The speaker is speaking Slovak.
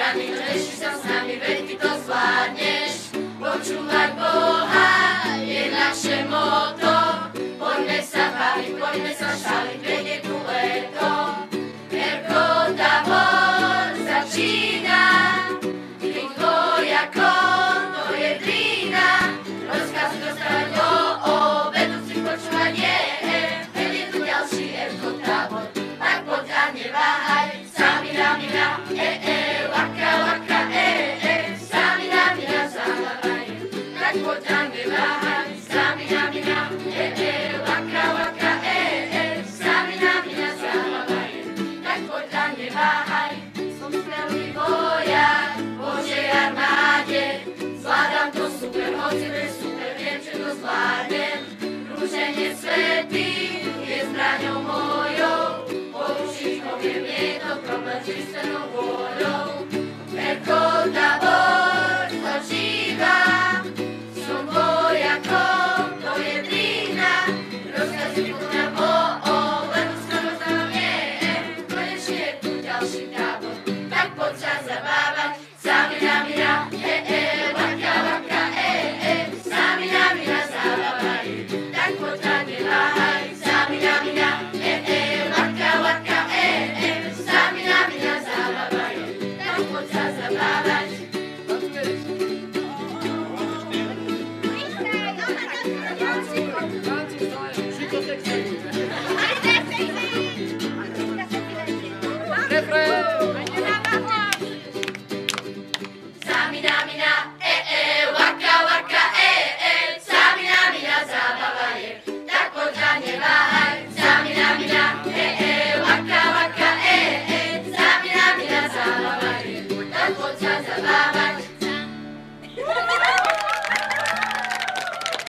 strany, reši sa s nami, veď ty to zvládneš. Počúvať Boha je naše motto, poďme sa baviť, poďme sa šaliť, veď je tu leto. Erko Tabor začína, tých vojakov, to je drína, rozkaz dostať do obedu, si počúvať veď je tu ďalší Erko Tabor, tak poď a neváhaj, samina, laka, laka, samina, zavávaj, tak poď a neváhaj, samina, laka, laka, samina, zavávaj, tak poď a neváhaj, som skvelý vojak, Božej armáde, zvládam to super, hoci to je super, viem, že to zvládnem, rúženie svätý je zbraňou mojou, porušiť ho viem, nie je to problém, s Kristenou